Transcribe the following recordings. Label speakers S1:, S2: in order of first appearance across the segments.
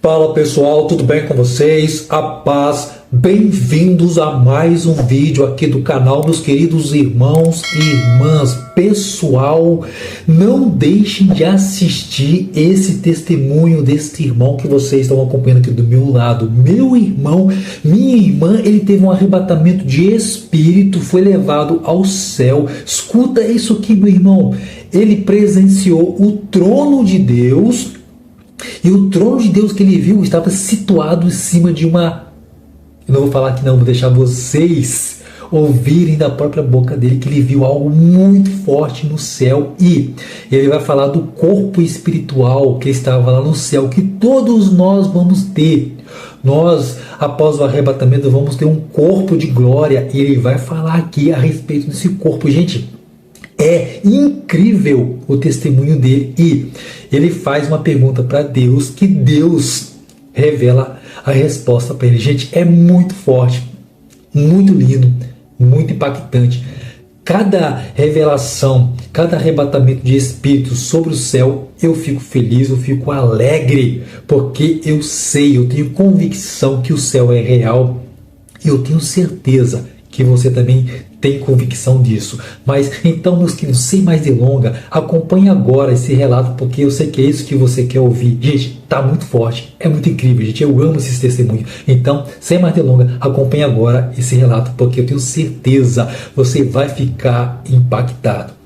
S1: Fala pessoal, tudo bem com vocês? A paz, bem-vindos a mais um vídeo aqui do canal, meus queridos irmãos e irmãs. Pessoal, não deixem de assistir esse testemunho deste irmão que vocês estão acompanhando aqui do meu lado. Meu irmão, minha irmã, ele teve um arrebatamento de espírito, foi levado ao céu. Escuta isso aqui, meu irmão. Ele presenciou o trono de Deus. E o trono de Deus que ele viu estava situado em cima de uma... Eu não vou falar aqui não, vou deixar vocês ouvirem da própria boca dele que ele viu algo muito forte no céu. E ele vai falar do corpo espiritual que estava lá no céu, que todos nós vamos ter. Nós, após o arrebatamento, vamos ter um corpo de glória. E ele vai falar aqui a respeito desse corpo. Gente, é incrível o testemunho dele e ele faz uma pergunta para Deus que Deus revela a resposta para ele. Gente, é muito forte, muito lindo, muito impactante. Cada revelação, cada arrebatamento de espírito sobre o céu, eu fico feliz, eu fico alegre, porque eu sei, eu tenho convicção que o céu é real e eu tenho certeza que você também tem convicção disso. Mas então, meus queridos, sem mais delonga, acompanhe agora esse relato, porque eu sei que é isso que você quer ouvir. Gente, tá muito forte, é muito incrível, gente, eu amo esses testemunhos. Então, sem mais delonga, acompanhe agora esse relato, porque eu tenho certeza você vai ficar impactado.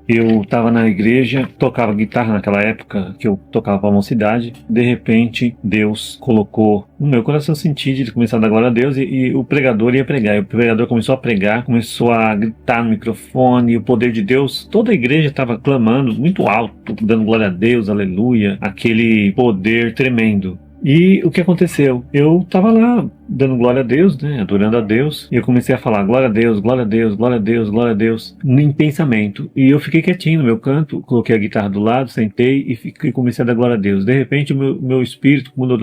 S2: Eu estava na igreja, tocava guitarra naquela época que eu tocava para a mocidade. De repente, Deus colocou no meu coração, eu senti de começar a dar glória a Deus e o pregador ia pregar. E o pregador começou a pregar, começou a gritar no microfone, e o poder de Deus, toda a igreja estava clamando muito alto, dando glória a Deus, aleluia, aquele poder tremendo. E o que aconteceu? Eu estava lá dando glória a Deus, né, adorando a Deus, e eu comecei a falar glória a Deus, glória a Deus, glória a Deus, glória a Deus, em pensamento. E eu fiquei quietinho no meu canto, coloquei a guitarra do lado, sentei e comecei a dar glória a Deus. De repente o meu espírito, quando eu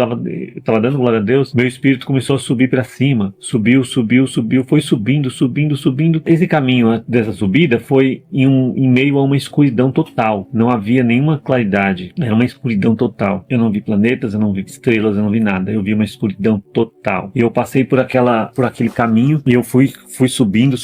S2: estava dando glória a Deus, meu espírito começou a subir para cima, subiu, foi subindo. Esse caminho dessa subida foi em meio a uma escuridão total, não havia nenhuma claridade, era uma escuridão total. Eu não vi planetas, eu não vi estrelas, eu não vi nada, eu vi uma escuridão total. E eu passei por aquele caminho e eu fui subindo,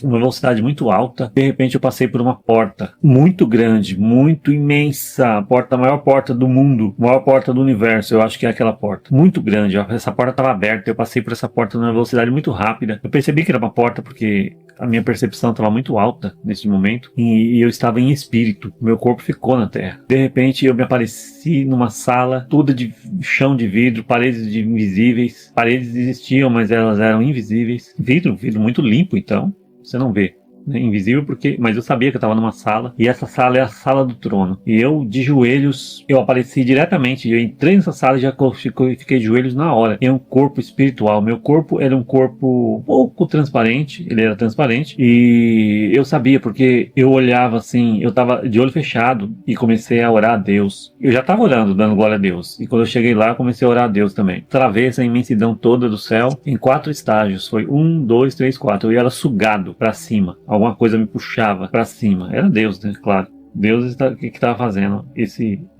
S2: uma velocidade muito alta. De repente eu passei por uma porta muito grande, muito imensa, a maior porta do mundo, maior porta do universo, eu acho que é aquela porta, muito grande. Essa porta estava aberta, eu passei por essa porta numa velocidade muito rápida. Eu percebi que era uma porta porque a minha percepção estava muito alta nesse momento e eu estava em espírito, meu corpo ficou na terra. De repente eu me apareci numa sala toda de chão de vidro, paredes invisíveis. Paredes existiam, mas elas eram invisíveis. Vidro muito limpo, então você não vê, né? Invisível mas eu sabia que eu estava numa sala, e essa sala é a sala do trono. E eu, de joelhos, eu apareci diretamente. Eu entrei nessa sala e já fiquei de joelhos na hora. É um corpo espiritual. Meu corpo era um corpo pouco transparente, ele era transparente, e eu sabia, porque eu olhava assim, eu estava de olho fechado e comecei a orar a Deus. Eu já estava orando, dando glória a Deus, e quando eu cheguei lá, eu comecei a orar a Deus também. Travei essa imensidão toda do céu em 4 estágios. Foi 1, 2, 3, 4. Eu era sugado para cima. Alguma coisa me puxava para cima. Era Deus, né? Claro. Deus que estava fazendo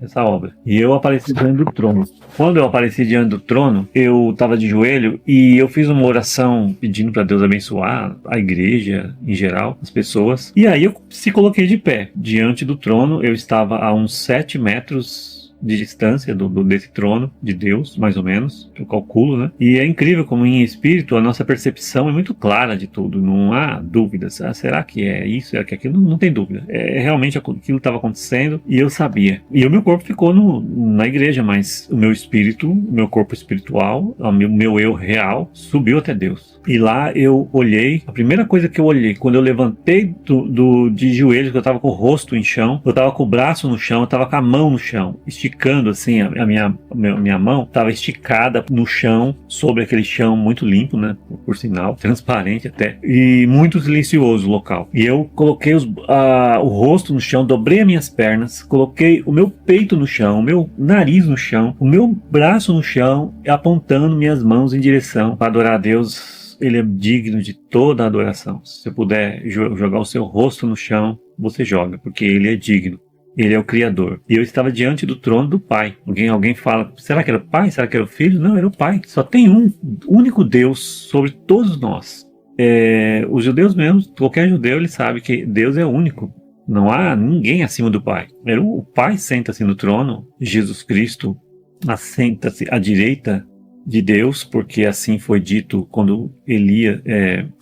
S2: essa obra. E eu apareci diante do trono. Quando eu apareci diante do trono, eu estava de joelho e eu fiz uma oração pedindo para Deus abençoar a igreja em geral, as pessoas. E aí eu se coloquei de pé diante do trono. Eu estava a uns 7 metros de distância desse trono de Deus, mais ou menos, eu calculo, né? E é incrível como em espírito a nossa percepção é muito clara de tudo, não há dúvidas. Será que é isso, é que aquilo? Não tem dúvida. É realmente aquilo estava acontecendo e eu sabia. E o meu corpo ficou na igreja, mas o meu espírito, o meu corpo espiritual, o meu eu real, subiu até Deus. E lá eu olhei, a primeira coisa que eu olhei, quando eu levantei de joelhos, que eu estava com o rosto em chão, eu estava com o braço no chão, eu estava com a mão no chão, esticando assim, a minha mão estava esticada no chão, sobre aquele chão muito limpo, né, por sinal, transparente até, e muito silencioso o local. E eu coloquei o rosto no chão, dobrei as minhas pernas, coloquei o meu peito no chão, o meu nariz no chão, o meu braço no chão, apontando minhas mãos em direção para adorar a Deus. Ele é digno de toda a adoração. Se você puder jogar o seu rosto no chão, você joga, porque ele é digno. Ele é o Criador. E eu estava diante do trono do Pai. Alguém fala, será que era o Pai? Será que era o Filho? Não, era o Pai. Só tem um único Deus sobre todos nós. Os judeus mesmo, qualquer judeu, ele sabe que Deus é único. Não há ninguém acima do Pai. O Pai senta-se no trono, Jesus Cristo assenta-se à direita de Deus, porque assim foi dito quando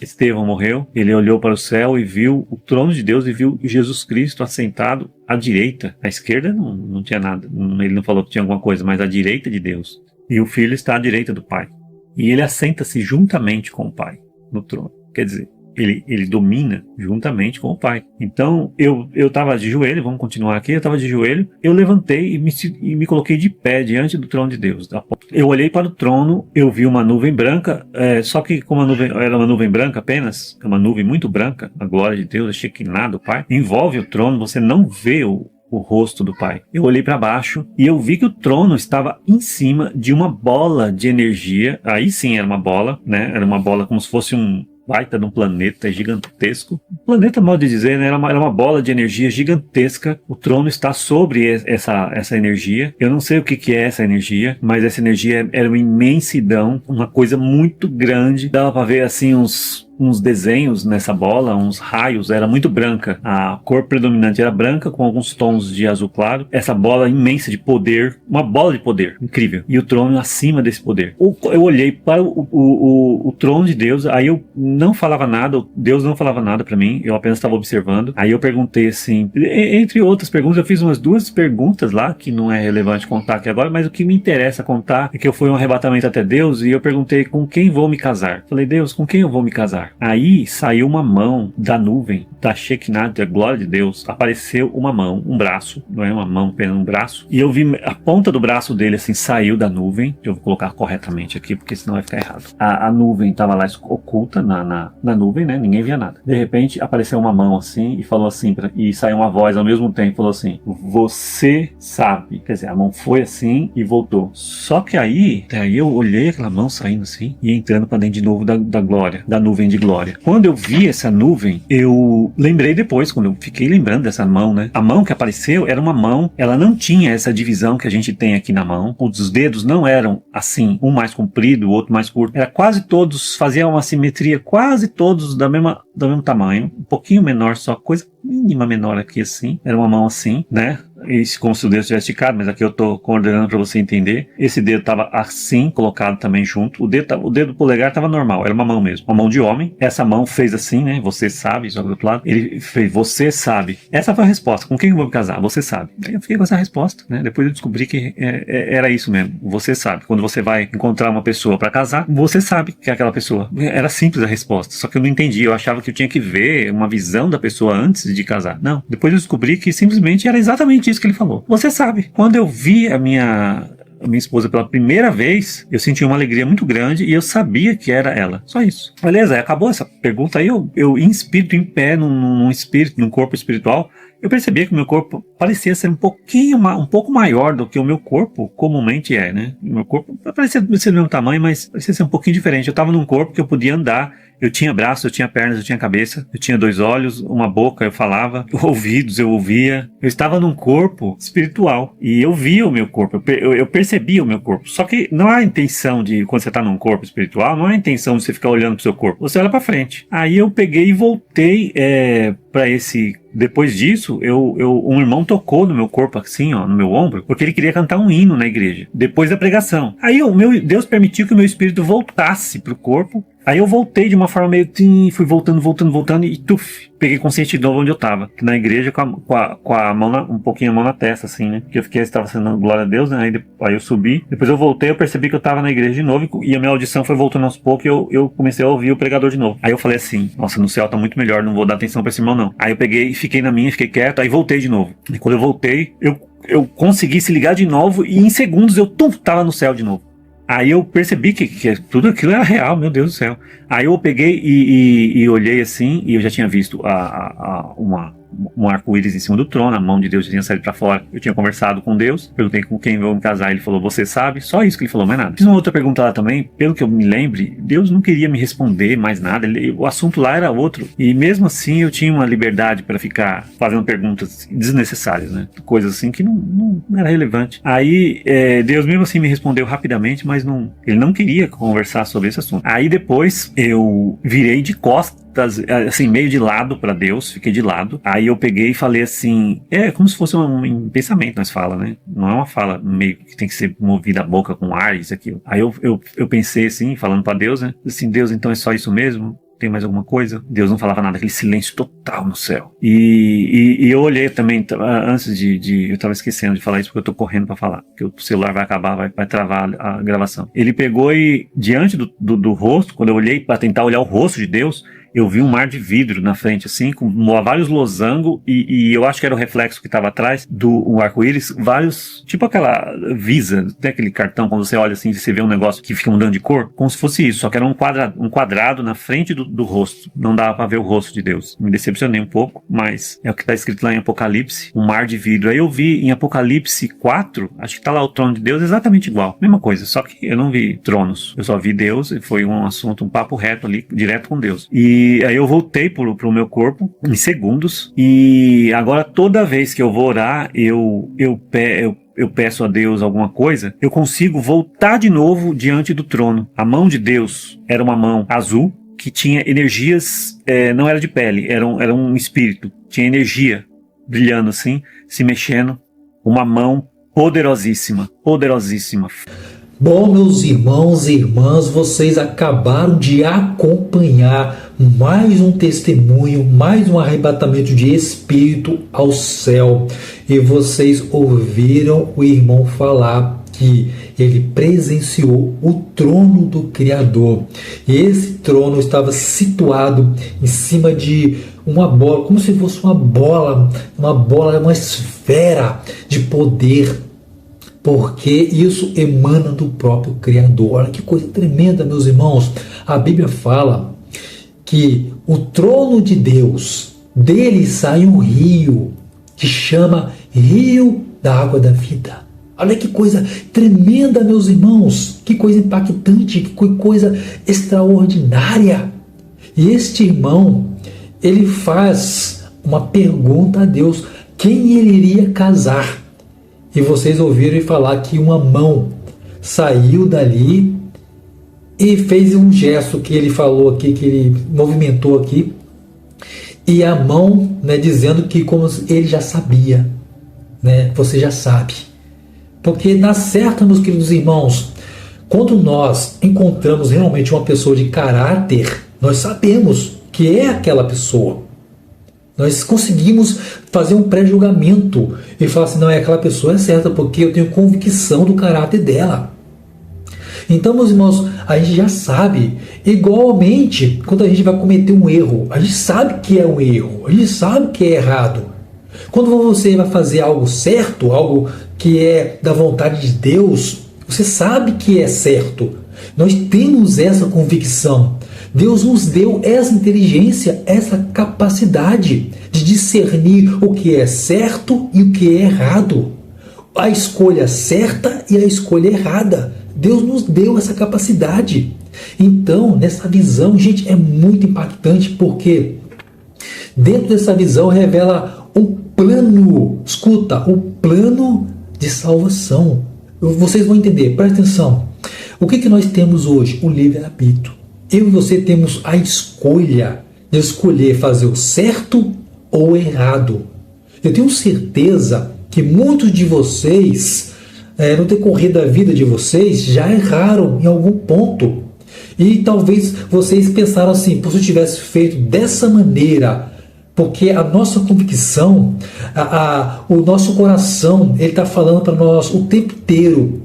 S2: Estevão morreu. Ele olhou para o céu e viu o trono de Deus e viu Jesus Cristo assentado à direita. À esquerda não tinha nada, ele não falou que tinha alguma coisa, mas à direita de Deus. E o Filho está à direita do Pai. E ele assenta-se juntamente com o Pai no trono. Quer dizer, ele domina juntamente com o Pai. Então, eu estava de joelho, vamos continuar aqui, eu estava de joelho, eu levantei e me coloquei de pé diante do trono de Deus. Eu olhei para o trono, eu vi uma nuvem branca, só que como era uma nuvem branca apenas, uma nuvem muito branca, a glória de Deus, a Shekinah do Pai, envolve o trono, você não vê o rosto do Pai. Eu olhei para baixo e eu vi que o trono estava em cima de uma bola de energia. Aí sim era uma bola, né? Era uma bola como se fosse um baita de um planeta gigantesco. Planeta, modo de dizer, né? Era uma bola de energia gigantesca. O trono está sobre essa energia. Eu não sei o que é essa energia, mas essa energia era uma imensidão, uma coisa muito grande. Dava para ver assim uns desenhos nessa bola, uns raios, era muito branca. A cor predominante era branca, com alguns tons de azul claro. Essa bola imensa de poder, uma bola de poder, incrível. E o trono acima desse poder. Eu olhei para o trono de Deus, aí eu não falava nada, Deus não falava nada para mim, eu apenas estava observando. Aí eu perguntei assim, entre outras perguntas, eu fiz umas 2 perguntas lá, que não é relevante contar aqui agora, mas o que me interessa contar é que eu fui um arrebatamento até Deus e eu perguntei com quem vou me casar. Falei, Deus, com quem eu vou me casar? Aí saiu uma mão da nuvem, da Shekinah, da glória de Deus. Apareceu uma mão, um braço, não é uma mão, apenas um braço. E eu vi a ponta do braço dele assim, saiu da nuvem. Eu vou colocar corretamente aqui, porque senão vai ficar errado. A nuvem estava lá oculta na nuvem, né? Ninguém via nada. De repente apareceu uma mão assim e falou assim, e saiu uma voz ao mesmo tempo, falou assim, você sabe. Quer dizer, a mão foi assim e voltou. Só que aí eu olhei aquela mão saindo assim e entrando para dentro de novo da glória, da nuvem de glória. Quando eu vi essa nuvem, eu lembrei depois, quando eu fiquei lembrando dessa mão, né? A mão que apareceu era uma mão, ela não tinha essa divisão que a gente tem aqui na mão. Os dedos não eram assim, um mais comprido, o outro mais curto. Era quase todos, fazia uma simetria, quase todos do mesmo tamanho. Um pouquinho menor só, coisa mínima menor aqui assim. Era uma mão assim, né? Como se o dedo estivesse esticado, mas aqui eu estou coordenando para você entender. Esse dedo estava assim, colocado também junto. O dedo polegar estava normal, era uma mão mesmo. Uma mão de homem. Essa mão fez assim, né? Você sabe, joga do outro lado. Ele fez, você sabe. Essa foi a resposta. Com quem eu vou me casar? Você sabe. Aí eu fiquei com essa resposta, né? Depois eu descobri que era isso mesmo. Você sabe. Quando você vai encontrar uma pessoa para casar, você sabe que é aquela pessoa. Era simples a resposta. Só que eu não entendi. Eu achava que eu tinha que ver uma visão da pessoa antes de casar. Não. Depois eu descobri que simplesmente era exatamente isso que ele falou. Você sabe. Quando eu vi a minha esposa pela primeira vez, eu senti uma alegria muito grande e eu sabia que era ela. Só isso. Beleza, acabou essa pergunta aí. Eu em espírito, em pé, num corpo espiritual, eu percebia que o meu corpo parecia ser um pouco maior do que o meu corpo comumente é, né? O meu corpo parecia ser do mesmo tamanho, mas parecia ser um pouquinho diferente. Eu estava num corpo que eu podia andar. Eu tinha braços, eu tinha pernas, eu tinha cabeça, eu tinha 2 olhos, uma boca, eu falava, ouvidos, eu ouvia. Eu estava num corpo espiritual e eu via o meu corpo, eu percebia o meu corpo. Só que não há intenção de, quando você está num corpo espiritual, não há intenção de você ficar olhando pro seu corpo. Você olha para frente. Aí eu peguei e voltei para esse... Depois disso, um irmão tocou no meu corpo assim, ó, no meu ombro, porque ele queria cantar um hino na igreja, depois da pregação. Aí Deus permitiu que o meu espírito voltasse pro corpo. Aí eu voltei de uma forma meio... Fui voltando e tuf, peguei consciência de novo onde eu tava. Na igreja com a mão, um pouquinho a mão na testa, assim, né? Porque eu estava sendo glória a Deus, né? Aí eu subi. Depois eu voltei, eu percebi que eu tava na igreja de novo e a minha audição foi voltando aos poucos e eu comecei a ouvir o pregador de novo. Aí eu falei assim, nossa, no céu tá muito melhor, não vou dar atenção pra esse irmão, não. Aí eu peguei e fiquei na minha, fiquei quieto, aí voltei de novo. E quando eu voltei, eu consegui se ligar de novo e em segundos eu tava no céu de novo. Aí eu percebi que tudo aquilo era real, meu Deus do céu. Aí eu peguei e olhei assim, e eu já tinha visto um arco-íris em cima do trono, a mão de Deus tinha saído para fora. Eu tinha conversado com Deus, perguntei com quem vou me casar, ele falou, você sabe? Só isso que ele falou, mais nada. Fiz uma outra pergunta lá também, pelo que eu me lembre, Deus não queria me responder mais nada, o assunto lá era outro. E mesmo assim eu tinha uma liberdade para ficar fazendo perguntas desnecessárias, né? Coisas assim que não era relevante. Aí Deus mesmo assim me respondeu rapidamente, mas ele não queria conversar sobre esse assunto. Aí depois eu virei de costas, assim, meio de lado para Deus, fiquei de lado. Aí eu peguei e falei assim, como se fosse um pensamento, nós fala, né? Não é uma fala meio que tem que ser movida a boca com ar, isso, aquilo. Aí eu pensei assim, falando para Deus, né? Assim, Deus, então é só isso mesmo? Tem mais alguma coisa? Deus não falava nada, aquele silêncio total no céu. E eu olhei também, antes eu tava esquecendo de falar isso porque eu tô correndo pra falar, porque o celular vai acabar, vai travar a gravação. Ele pegou e, diante do rosto, quando eu olhei pra tentar olhar o rosto de Deus, eu vi um mar de vidro na frente, assim, com vários losangos, e eu acho que era o reflexo que estava atrás do arco-íris, vários, tipo aquela Visa, tem aquele cartão, quando você olha assim, você vê um negócio que fica mudando de cor, como se fosse isso, só que era um quadrado na frente do rosto, não dava para ver o rosto de Deus. Me decepcionei um pouco, mas é o que está escrito lá em Apocalipse, um mar de vidro. Aí eu vi em Apocalipse 4, acho que está lá o trono de Deus, exatamente igual, mesma coisa, só que eu não vi tronos, eu só vi Deus, e foi um assunto, um papo reto ali, direto com Deus. E aí eu voltei pro meu corpo em segundos, e agora toda vez que eu vou orar, eu peço a Deus alguma coisa, eu consigo voltar de novo diante do trono. A mão de Deus era uma mão azul, que tinha energias, não era de pele, era um espírito, tinha energia brilhando assim, se mexendo, uma mão poderosíssima.
S1: Bom, meus irmãos e irmãs, vocês acabaram de acompanhar mais um testemunho, mais um arrebatamento de espírito ao céu. E vocês ouviram o irmão falar que ele presenciou o trono do Criador. E esse trono estava situado em cima de uma bola, como se fosse uma esfera de poder, porque isso emana do próprio Criador. Olha que coisa tremenda, meus irmãos. A Bíblia fala que o trono de Deus, dele sai um rio, que chama Rio da Água da Vida. Olha que coisa tremenda, meus irmãos. Que coisa impactante, que coisa extraordinária. E este irmão, ele faz uma pergunta a Deus, quem ele iria casar? E vocês ouviram falar que uma mão saiu dali e fez um gesto que ele falou aqui, que ele movimentou aqui, e a mão, né, dizendo que como ele já sabia, né, você já sabe. Porque dá certo, meus queridos irmãos, quando nós encontramos realmente uma pessoa de caráter, nós sabemos que é aquela pessoa. Nós conseguimos fazer um pré-julgamento e falar assim, não, aquela pessoa é certa, porque eu tenho convicção do caráter dela. Então, meus irmãos, a gente já sabe. Igualmente, quando a gente vai cometer um erro, a gente sabe que é um erro, a gente sabe que é errado. Quando você vai fazer algo certo, algo que é da vontade de Deus, você sabe que é certo. Nós temos essa convicção. Deus nos deu essa inteligência, essa capacidade de discernir o que é certo e o que é errado. A escolha certa e a escolha errada. Deus nos deu essa capacidade. Então, nessa visão, gente, é muito impactante, porque dentro dessa visão revela um plano, escuta, o plano de salvação. Vocês vão entender, presta atenção. O que nós temos hoje? O livre-arbítrio. Eu e você temos a escolha de escolher fazer o certo ou o errado. Eu tenho certeza que muitos de vocês, no decorrer da vida de vocês, já erraram em algum ponto. E talvez vocês pensaram assim, se eu tivesse feito dessa maneira, porque a nossa convicção, o nosso coração, ele está falando para nós o tempo inteiro,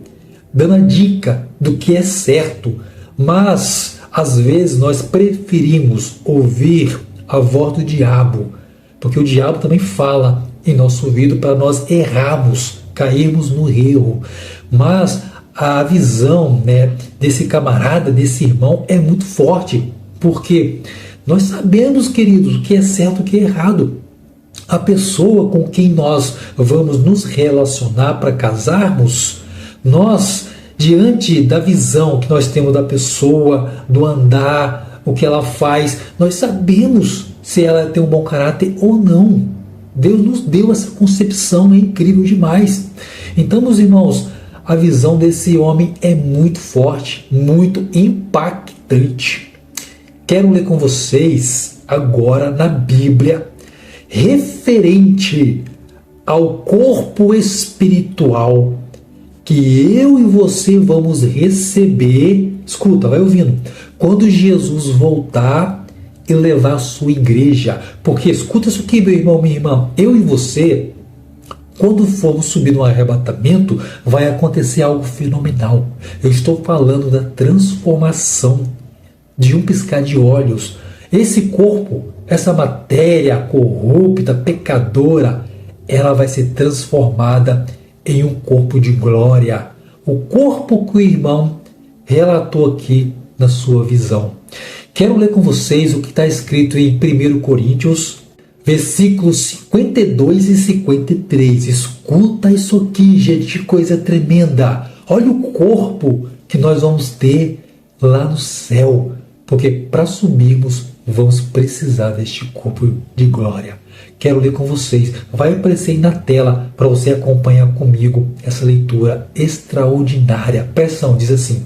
S1: dando a dica do que é certo. Mas às vezes nós preferimos ouvir a voz do diabo, porque o diabo também fala em nosso ouvido para nós errarmos, cairmos no erro. Mas a visão, né, desse camarada, desse irmão, é muito forte, porque nós sabemos, queridos, o que é certo e o que é errado. A pessoa com quem nós vamos nos relacionar para casarmos, nós, diante da visão que nós temos da pessoa, do andar, o que ela faz, nós sabemos se ela tem um bom caráter ou não. Deus nos deu essa concepção, é incrível demais. Então, meus irmãos, a visão desse homem é muito forte, muito impactante. Quero ler com vocês agora na Bíblia, referente ao corpo espiritual que eu e você vamos receber. Escuta, vai ouvindo. Quando Jesus voltar e levar a sua igreja. Porque, escuta isso aqui, meu irmão, minha irmã. Eu e você, quando formos subir no arrebatamento, vai acontecer algo fenomenal. Eu estou falando da transformação de um piscar de olhos. Esse corpo, essa matéria corrupta, pecadora, ela vai ser transformada em um corpo de glória. O corpo que o irmão relatou aqui na sua visão. Quero ler com vocês o que está escrito em 1 Coríntios, versículos 52 e 53. Escuta isso aqui, gente, que coisa tremenda. Olha o corpo que nós vamos ter lá no céu. Porque para subirmos, vamos precisar deste corpo de glória. Quero ler com vocês. Vai aparecer aí na tela para você acompanhar comigo essa leitura extraordinária. Presta atenção, diz assim: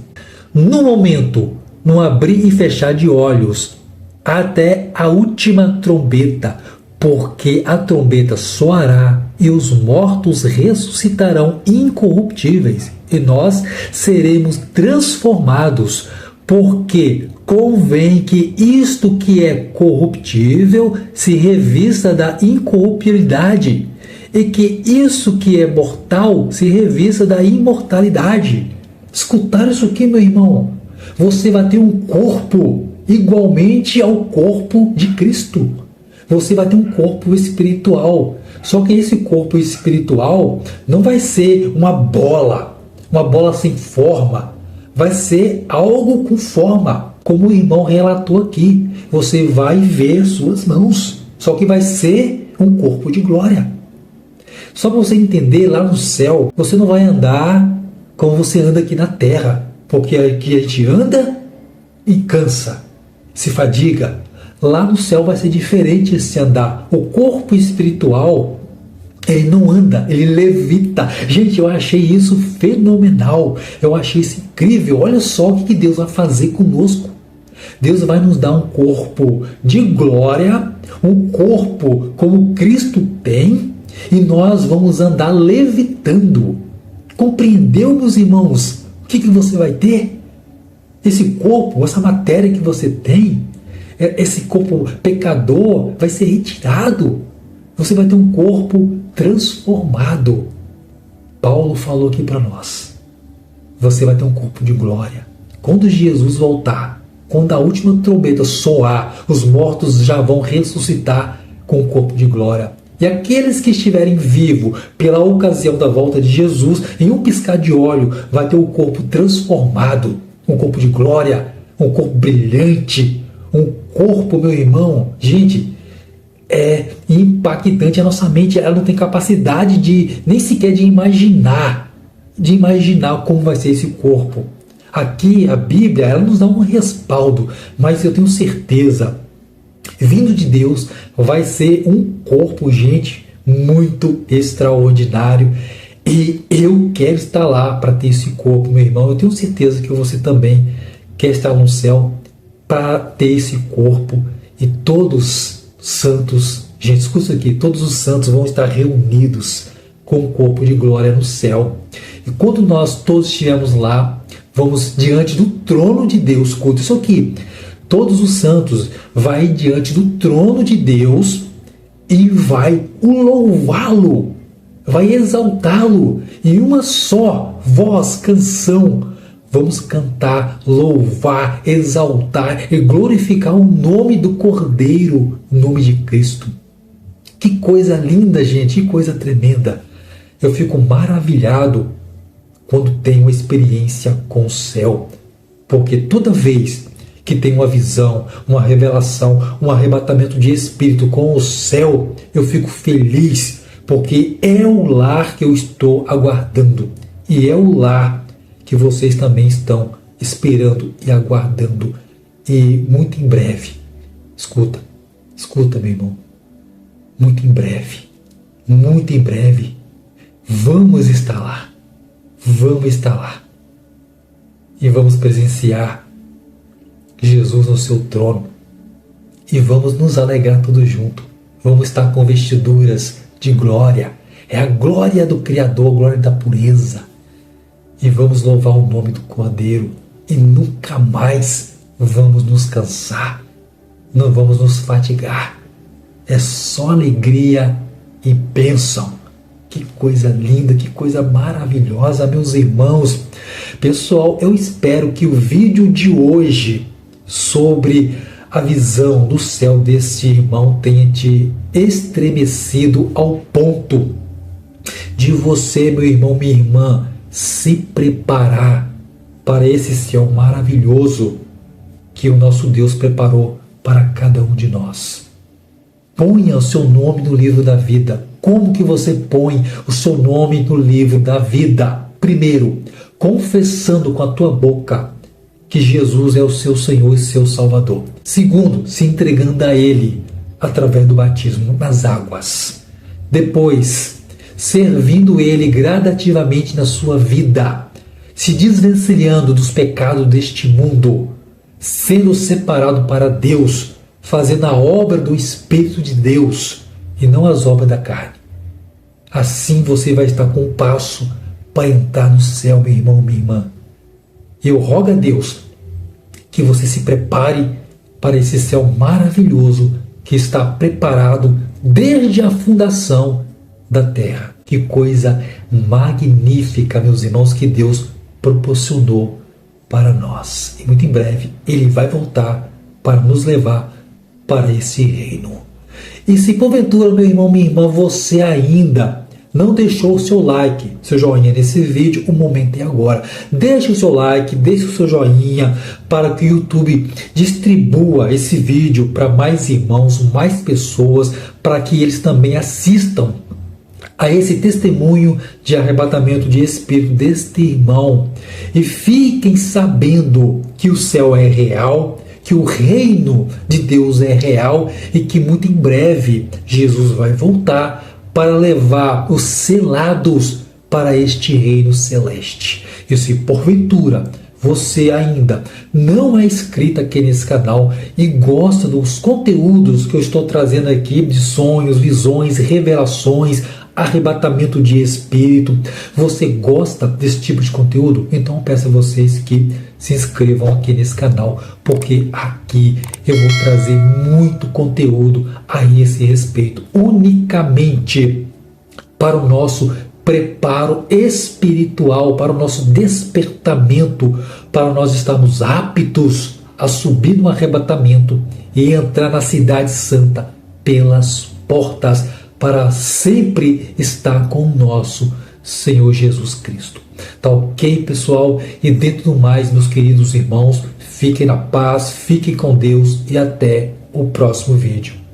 S1: no momento, no abrir e fechar de olhos, até a última trombeta, porque a trombeta soará e os mortos ressuscitarão incorruptíveis, e nós seremos transformados, porque convém que isto que é corruptível se revista da incorruptibilidade, e que isso que é mortal se revista da imortalidade. Escutaram isso aqui, meu irmão? Você vai ter um corpo igualmente ao corpo de Cristo. Você vai ter um corpo espiritual. Só que esse corpo espiritual não vai ser uma bola sem forma. Vai ser algo com forma, como o irmão relatou aqui. Você vai ver suas mãos. Só que vai ser um corpo de glória. Só para você entender, lá no céu, você não vai andar como você anda aqui na terra, porque aqui a gente anda e cansa, se fadiga. Lá no céu vai ser diferente esse andar. O corpo espiritual, ele não anda, ele levita. Gente, eu achei isso fenomenal, eu achei isso incrível. Olha só o que Deus vai fazer conosco. Deus vai nos dar um corpo de glória, um corpo como Cristo tem, e nós vamos andar levitando. Compreendeu, meus irmãos? O que você vai ter? Esse corpo, essa matéria que você tem, esse corpo pecador vai ser retirado. Você vai ter um corpo transformado. Paulo falou aqui para nós. Você vai ter um corpo de glória. Quando Jesus voltar, quando a última trombeta soar, os mortos já vão ressuscitar com o corpo de glória. E aqueles que estiverem vivos pela ocasião da volta de Jesus, em um piscar de olho, vai ter o corpo transformado, um corpo de glória, um corpo brilhante, um corpo, meu irmão, gente, é impactante. A nossa mente, ela não tem capacidade de, nem sequer de imaginar como vai ser esse corpo. Aqui, a Bíblia, ela nos dá um respaldo, mas eu tenho certeza, vindo de Deus, vai ser um corpo, gente, muito extraordinário. E eu quero estar lá para ter esse corpo, meu irmão. Eu tenho certeza que você também quer estar no céu para ter esse corpo. E todos santos, gente, escuta isso aqui, todos os santos vão estar reunidos com o corpo de glória no céu. E quando nós todos estivermos lá, vamos diante do trono de Deus. Escuta isso aqui. Todos os santos vai diante do trono de Deus e vai louvá-lo, vai exaltá-lo. Em uma só voz, canção, vamos cantar, louvar, exaltar e glorificar o nome do Cordeiro, o nome de Cristo. Que coisa linda, gente, que coisa tremenda. Eu fico maravilhado quando tenho experiência com o céu, porque toda vez que tem uma visão, uma revelação, um arrebatamento de espírito com o céu, eu fico feliz, porque é o lar que eu estou aguardando. E é o lar que vocês também estão esperando e aguardando. E muito em breve, escuta, meu irmão, muito em breve, vamos estar lá. E vamos presenciar Jesus no seu trono. E vamos nos alegrar todos juntos. Vamos estar com vestiduras de glória. É a glória do Criador, a glória da pureza. E vamos louvar o nome do Cordeiro. E nunca mais vamos nos cansar. Não vamos nos fatigar. É só alegria e bênção. Que coisa linda, que coisa maravilhosa, meus irmãos. Pessoal, eu espero que o vídeo de hoje sobre a visão do céu deste irmão tenha te estremecido ao ponto de você, meu irmão, minha irmã, se preparar para esse céu maravilhoso que o nosso Deus preparou para cada um de nós. Ponha o seu nome no livro da vida. Como que você põe o seu nome no livro da vida? Primeiro, confessando com a tua boca que Jesus é o seu Senhor e seu Salvador. Segundo, se entregando a Ele através do batismo nas águas. Depois, servindo Ele gradativamente na sua vida, se desvencilhando dos pecados deste mundo, sendo separado para Deus, fazendo a obra do Espírito de Deus e não as obras da carne. Assim você vai estar com um passo para entrar no céu, meu irmão, minha irmã. Eu rogo a Deus que você se prepare para esse céu maravilhoso que está preparado desde a fundação da terra. Que coisa magnífica, meus irmãos, que Deus proporcionou para nós. E muito em breve Ele vai voltar para nos levar para esse reino. E se porventura, meu irmão, minha irmã, você ainda não deixou o seu like, seu joinha nesse vídeo, o momento é agora. Deixe o seu like, deixe o seu joinha para que o YouTube distribua esse vídeo para mais irmãos, mais pessoas, para que eles também assistam a esse testemunho de arrebatamento de espírito deste irmão. E fiquem sabendo que o céu é real, que o reino de Deus é real e que muito em breve Jesus vai voltar para levar os selados para este reino celeste. E se porventura você ainda não é inscrito aqui nesse canal e gosta dos conteúdos que eu estou trazendo aqui, de sonhos, visões, revelações, arrebatamento de espírito, você gosta desse tipo de conteúdo? Então eu peço a vocês que se inscrevam aqui nesse canal, porque aqui eu vou trazer muito conteúdo a esse respeito, unicamente para o nosso preparo espiritual, para o nosso despertamento, para nós estarmos aptos a subir no arrebatamento e entrar na cidade santa pelas portas, para sempre estar com o nosso Senhor Jesus Cristo. Tá ok, pessoal? E dentro do mais, meus queridos irmãos, fiquem na paz, fiquem com Deus e até o próximo vídeo.